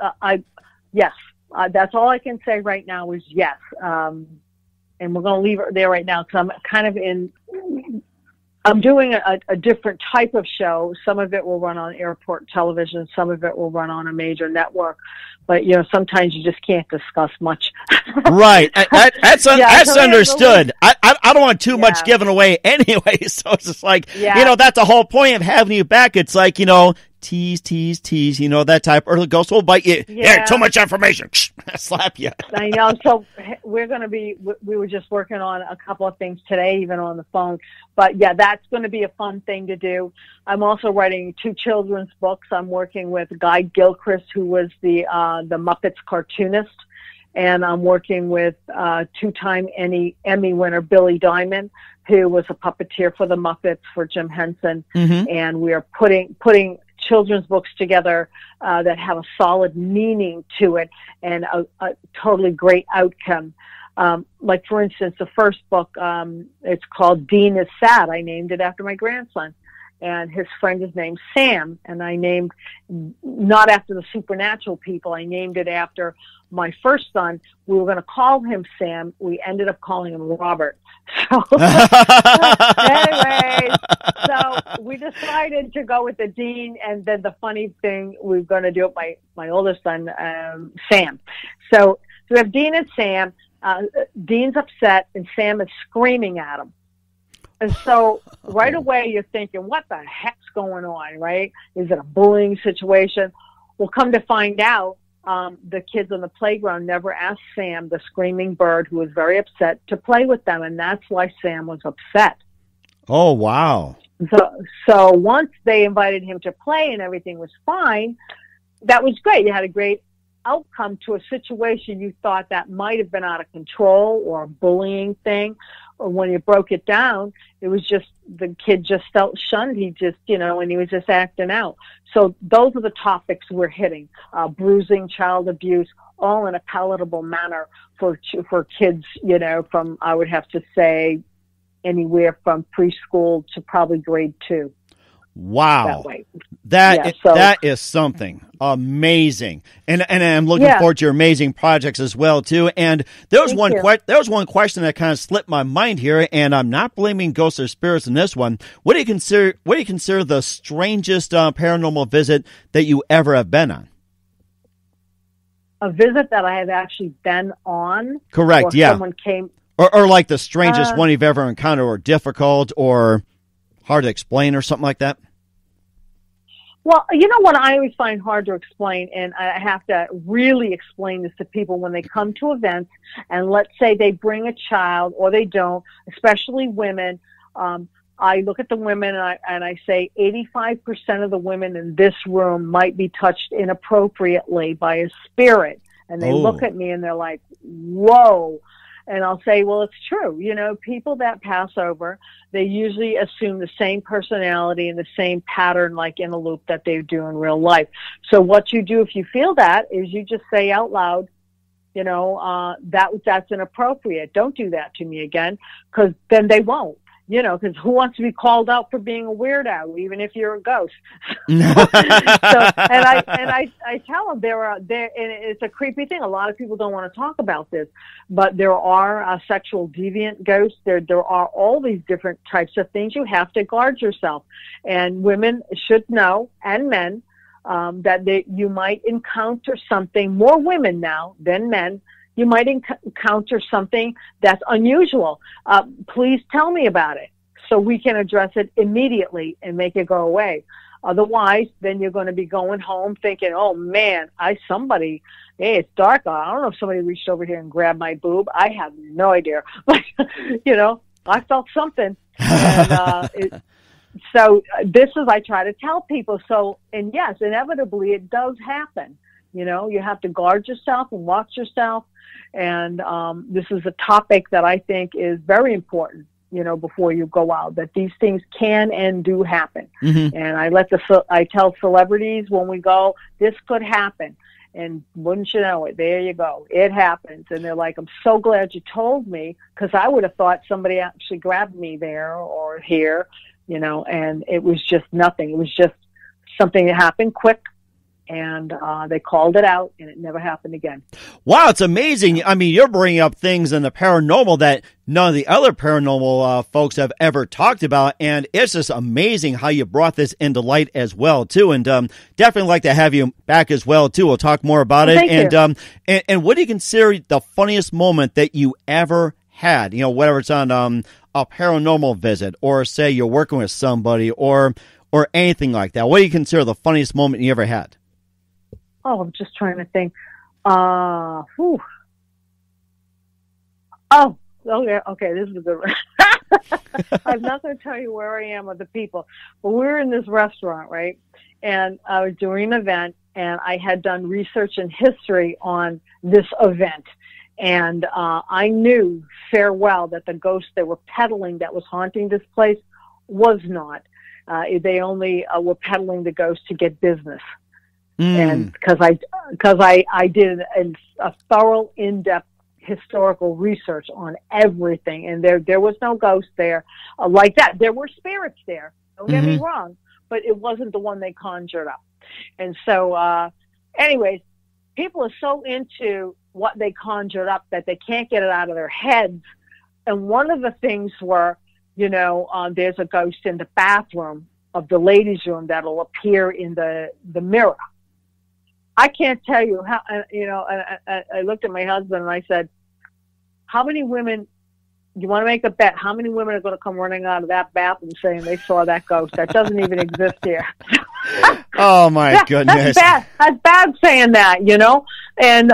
that's all I can say right now is yes. And we're going to leave it there right now, because I'm doing a different type of show. Some of it will run on airport television. Some of it will run on a major network. But, sometimes you just can't discuss much. Right. That's understood. I don't want too much given away anyway. So it's just like, that's the whole point of having you back. It's like, tease, that type. Or the ghost will bite you. Yeah, too much information. Slap you. I know. So we were just working on a couple of things today, even on the phone. But that's going to be a fun thing to do. I'm also writing 2 children's books. I'm working with Guy Gilchrist, who was the Muppets cartoonist. And I'm working with 2-time Emmy winner Billy Diamond, who was a puppeteer for the Muppets for Jim Henson. And we are putting children's books together that have a solid meaning to it and a totally great outcome. Like, for instance, the first book, it's called Dean is Sad. I named it after my grandson. And his friend is named Sam. And I named, not after the supernatural people, I named it after my first son. We were going to call him Sam. We ended up calling him Robert. So, anyway, so we decided to go with the Dean. And then the funny thing, we're going to do it by my oldest son, Sam. So we have Dean and Sam. Dean's upset and Sam is screaming at him. And so right away you're thinking, what the heck's going on, right? Is it a bullying situation? Well, come to find out, the kids on the playground never asked Sam, the screaming bird who was very upset, to play with them. And that's why Sam was upset. Oh, wow. So once they invited him to play and everything was fine, that was great. You had a great outcome to a situation you thought that might have been out of control or a bullying thing. Or when you broke it down, it was just the kid just felt shunned. He just, and he was just acting out. So those are the topics we're hitting: bruising, child abuse, all in a palatable manner for kids. From, I would have to say, anywhere from preschool to probably grade 2. Wow. That is something amazing. And I'm looking forward to your amazing projects as well too. And there was one question that kind of slipped my mind here, and I'm not blaming ghosts or spirits in this one. What do you consider the strangest paranormal visit that you ever have been on? A visit that I have actually been on? Correct, Someone came. Or like the strangest one you've ever encountered, or difficult, or hard to explain, or something like that? Well, you know what I always find hard to explain, and I have to really explain this to people when they come to events, and let's say they bring a child or they don't, especially women. I look at the women and I say 85% of the women in this room might be touched inappropriately by a spirit. And they look at me and they're like, whoa. And I'll say, well, it's true. You know, people that pass over, they usually assume the same personality and the same pattern, like in a loop, that they do in real life. So what you do if you feel that is you just say out loud, you know, that's inappropriate. Don't do that to me again, because then they won't. You know, because who wants to be called out for being a weirdo, even if you're a ghost? And I tell them and it's a creepy thing. A lot of people don't want to talk about this, but there are sexual deviant ghosts. There are all these different types of things. You have to guard yourself, and women should know, and men, that you might encounter something. More women now than men. You might encounter something that's unusual. Please tell me about it so we can address it immediately and make it go away. Otherwise, then you're going to be going home thinking, oh, man, hey, it's dark. I don't know if somebody reached over here and grabbed my boob. I have no idea. But, you know, I felt something. And, so this is, I try to tell people. So, and yes, inevitably it does happen. You know, you have to guard yourself and watch yourself. And this is a topic that I think is very important, you know, before you go out, that these things can and do happen. Mm-hmm. And I tell celebrities when we go, this could happen. And wouldn't you know it, there you go. It happens. And they're like, I'm so glad you told me, because I would have thought somebody actually grabbed me there or here, you know, and it was just nothing. It was just something that happened quick. And they called it out, and it never happened again. Wow, it's amazing. I mean, you're bringing up things in the paranormal that none of the other paranormal folks have ever talked about, and it's just amazing how you brought this into light as well, too. And definitely like to have you back as well, too. We'll talk more about it. And what do you consider the funniest moment that you ever had? You know, whether it's on a paranormal visit, or say you're working with somebody, or anything like that. What do you consider the funniest moment you ever had? Oh, I'm just trying to think. Oh, yeah. Okay, this is a good one. I'm not going to tell you where I am with the people, but we were in this restaurant, right? And I was doing an event, and I had done research and history on this event. And I knew fair well that the ghost they were peddling that was haunting this place was not. They only were peddling the ghost to get business. And because I did a thorough, in-depth historical research on everything, and there was no ghost there like that. There were spirits there. Don't get me wrong, but it wasn't the one they conjured up. And so, anyways, people are so into what they conjured up that they can't get it out of their heads. And one of the things were, you know, there's a ghost in the bathroom of the ladies' room that'll appear in the mirror. I can't tell you how, you know, I looked at my husband and I said, how many women, you want to make a bet, how many women are going to come running out of that bathroom saying they saw that ghost? That doesn't even exist here. Oh, my goodness. That's bad saying that, you know? And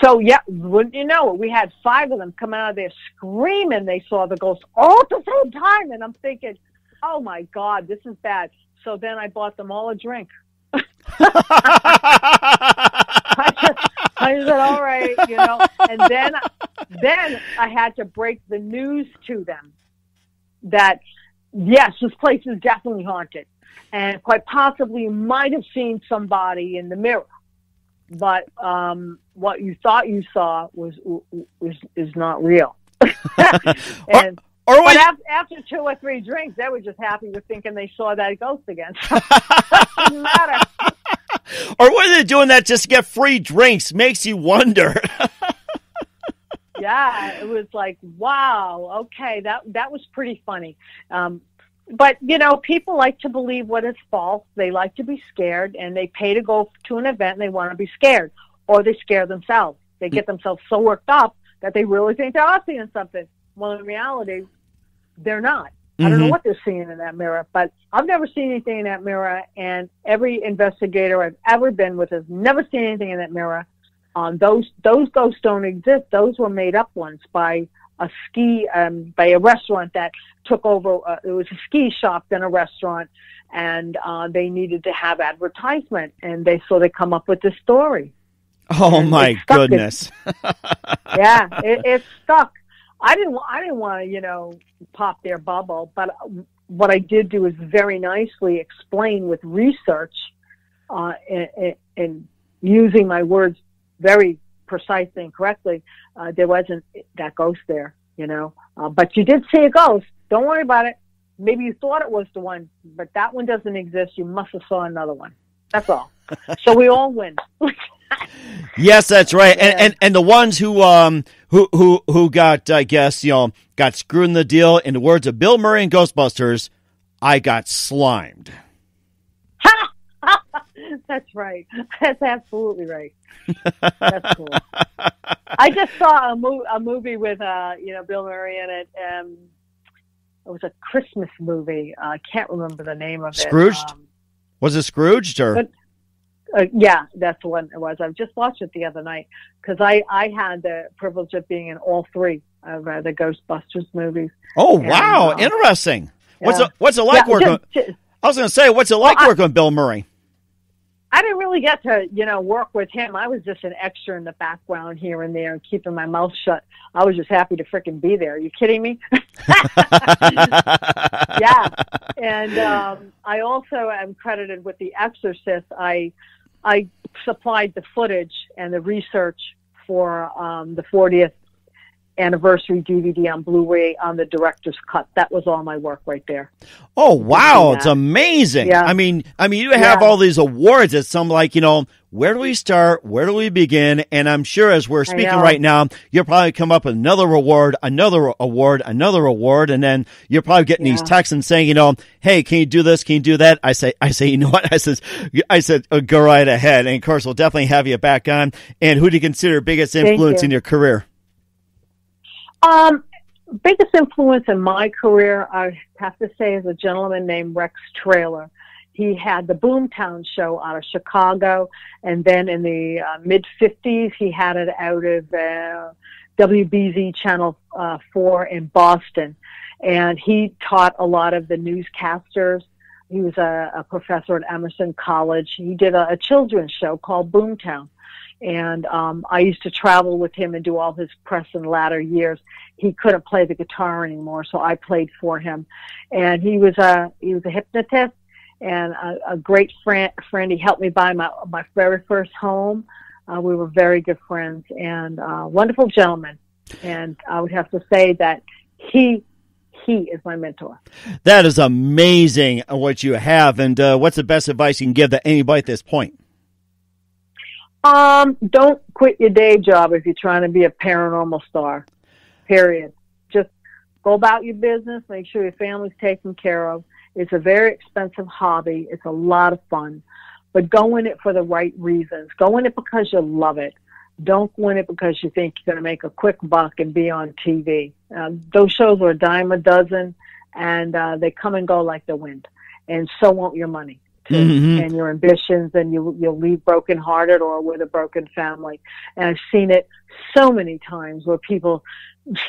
so, yeah, wouldn't you know it? We had 5 of them come out of there screaming they saw the ghost all at the same time. And I'm thinking, oh, my God, this is bad. So then I bought them all a drink. I said, all right, you know, and then I had to break the news to them that, yes, this place is definitely haunted, and quite possibly you might have seen somebody in the mirror, but what you thought you saw is not real. But after 2 or 3 drinks, they were just happy with thinking they saw that ghost again. Doesn't matter. Or were they doing that just to get free drinks? Makes you wonder. Yeah, it was like, wow, okay, that was pretty funny. But, you know, people like to believe what is false. They like to be scared, and they pay to go to an event, and they want to be scared, or they scare themselves. They get themselves so worked up that they really think they are seeing something. Well, in reality, they're not. I don't know what they're seeing in that mirror, but I've never seen anything in that mirror, and every investigator I've ever been with has never seen anything in that mirror. Those ghosts don't exist. Those were made up once by by a restaurant that took over. It was a ski shop, then a restaurant, and they needed to have advertisement, and they come up with this story. Oh, and my goodness! Yeah, it stuck. I didn't want to, pop their bubble, but what I did do is very nicely explain with research and using my words very precisely and correctly. There wasn't that ghost there, but you did see a ghost. Don't worry about it. Maybe you thought it was the one, but that one doesn't exist. You must have saw another one. That's all. So we all win. Yes, that's right. And the ones who got, I guess, got screwed in the deal, in the words of Bill Murray in Ghostbusters, I got slimed. That's right. That's absolutely right. That's cool. I just saw a movie with Bill Murray in it. It was a Christmas movie. I can't remember the name of it. Scrooged? Was it Scrooged or? Yeah, that's the one it was. I just watched it the other night because I had the privilege of being in all three of the Ghostbusters movies. Oh, wow. Interesting. Yeah. What's it like working? I was going to say, what's it like working with Bill Murray? I didn't really get to, work with him. I was just an extra in the background here and there and keeping my mouth shut. I was just happy to frickin' be there. Are you kidding me? Yeah. And I also am credited with The Exorcist. I supplied the footage and the research for the 40th anniversary DVD on Blu-ray on the director's cut. That was all my work right there. Oh, wow. It's amazing. Yeah. I mean, you have all these awards. It's some like, where do we start? Where do we begin? And I'm sure as we're speaking right now, you'll probably come up with another award, another award, another award. And then you're probably getting these texts and saying, hey, can you do this? Can you do that? I say, you know what? I said, go right ahead. And of course, we'll definitely have you back on. And who do you consider biggest influence in your career? Biggest influence in my career, I have to say, is a gentleman named Rex Traylor. He had the Boomtown show out of Chicago, and then in the mid-50s, he had it out of WBZ Channel 4 in Boston. And he taught a lot of the newscasters. He was a professor at Emerson College. He did a children's show called Boomtown. And I used to travel with him and do all his press in latter years. He couldn't play the guitar anymore, so I played for him. And he was a hypnotist and a great friend. He helped me buy my very first home. We were very good friends and wonderful gentleman. And I would have to say that he is my mentor. That is amazing what you have. And what's the best advice you can give to anybody at this point? Don't quit your day job if you're trying to be a paranormal star, period. Just go about your business, make sure your family's taken care of. It's a very expensive hobby. It's a lot of fun, but go in it for the right reasons. Go in it because you love it. Don't go in it because you think you're going to make a quick buck and be on TV. Those shows are a dime a dozen, and they come and go like the wind, and so won't your money. And your ambitions, and you'll leave brokenhearted or with a broken family. And I've seen it so many times where people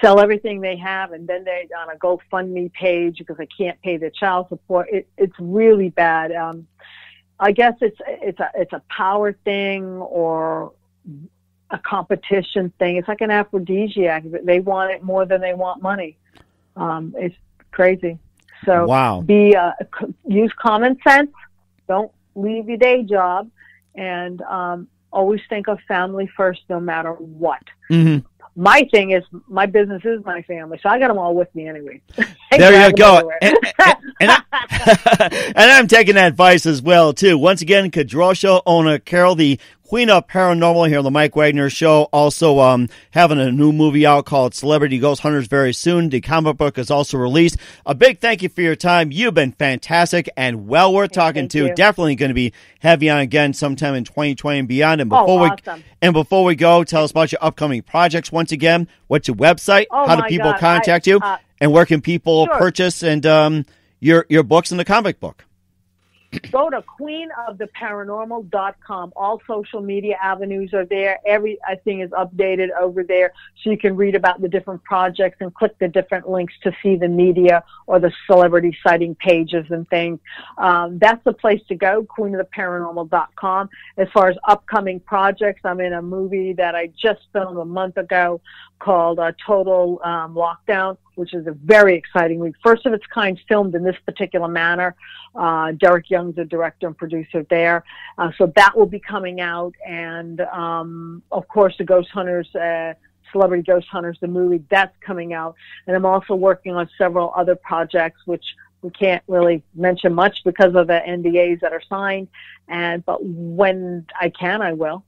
sell everything they have, and then they're on a GoFundMe page because they can't pay their child support. It's really bad. I guess it's a power thing or a competition thing. It's like an aphrodisiac. They want it more than they want money. It's crazy. So use common sense. Don't leave your day job, and always think of family first no matter what. My thing is, my business is my family, so I got them all with me anyway. There you go. And I'm taking that advice as well, too. Once again, Kadrolsha Ona Carole, the Queen of Paranormal here on the Mike Wagner Show. Also having a new movie out called Celebrity Ghost Hunters very soon. The comic book is also released. A big thank you for your time. You've been fantastic and well worth talking to. You. Definitely going to be having you on again sometime in 2020 and beyond. And awesome. Before we go, tell us about your upcoming projects once again. What's your website? How do people contact you? And where can people purchase and your books and the comic book? Go to queenoftheparanormal.com. All social media avenues are there. Everything is updated over there, so you can read about the different projects and click the different links to see the media or the celebrity sighting pages and things. That's the place to go, queenoftheparanormal.com. As far as upcoming projects, I'm in a movie that I just filmed a month ago called Total Lockdown, which is a very exciting movie. First of its kind, filmed in this particular manner. Derek Young's the director and producer there. So that will be coming out. And, of course, the Ghost Hunters, Celebrity Ghost Hunters, the movie, that's coming out. And I'm also working on several other projects, which we can't really mention much because of the NDAs that are signed. But when I can, I will.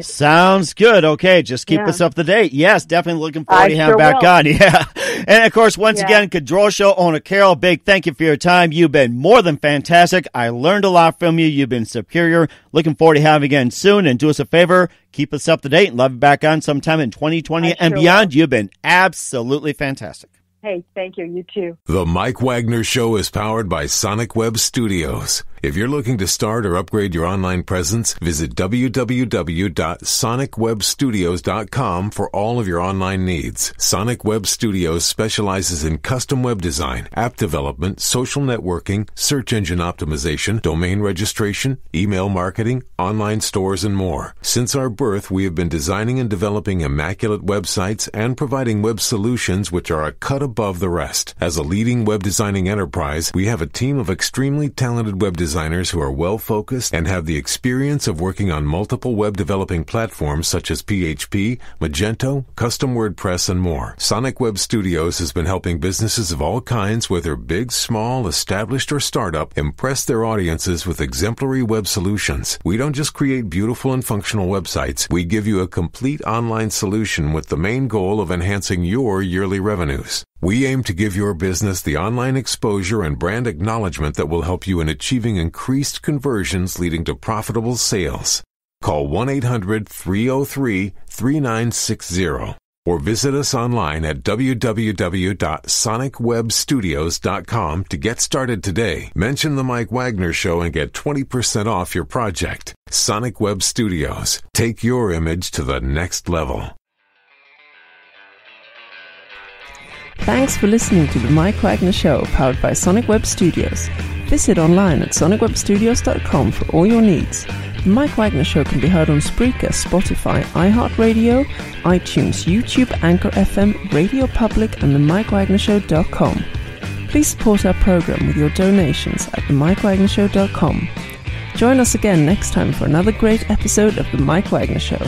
Sounds good. Okay, just keep us up to date. Yes, definitely looking forward to having back on. Yeah. And, of course, once again, Kadrolsha Ona Carole, big thank you for your time. You've been more than fantastic. I learned a lot from you. You've been superior. Looking forward to having you again soon. And do us a favor, keep us up to date and love you back on sometime in 2020 and beyond. You've been absolutely fantastic. Hey, thank you. You too. The Mike Wagner Show is powered by Sonic Web Studios. If you're looking to start or upgrade your online presence, visit www.sonicwebstudios.com for all of your online needs. Sonic Web Studios specializes in custom web design, app development, social networking, search engine optimization, domain registration, email marketing, online stores, and more. Since our birth, we have been designing and developing immaculate websites and providing web solutions which are a cut above the rest. As a leading web designing enterprise, we have a team of extremely talented web designers who are well-focused and have the experience of working on multiple web developing platforms such as PHP, Magento, Custom WordPress, and more. Sonic Web Studios has been helping businesses of all kinds, whether big, small, established, or startup, impress their audiences with exemplary web solutions. We don't just create beautiful and functional websites. We give you a complete online solution with the main goal of enhancing your yearly revenues. We aim to give your business the online exposure and brand acknowledgement that will help you in achieving increased conversions leading to profitable sales. Call 1-800-303-3960 or visit us online at www.sonicwebstudios.com to get started today. Mention the Mike Wagner Show and get 20% off your project. Sonic Web Studios. Take your image to the next level. Thanks for listening to the Mike Wagner Show, powered by Sonic Web Studios. Visit online at sonicwebstudios.com for all your needs. The Mike Wagner Show can be heard on Spreaker, Spotify, iHeartRadio, iTunes, YouTube, Anchor FM, Radio Public, and themikewagnershow.com. Please support our program with your donations at themikewagnershow.com. Join us again next time for another great episode of The Mike Wagner Show.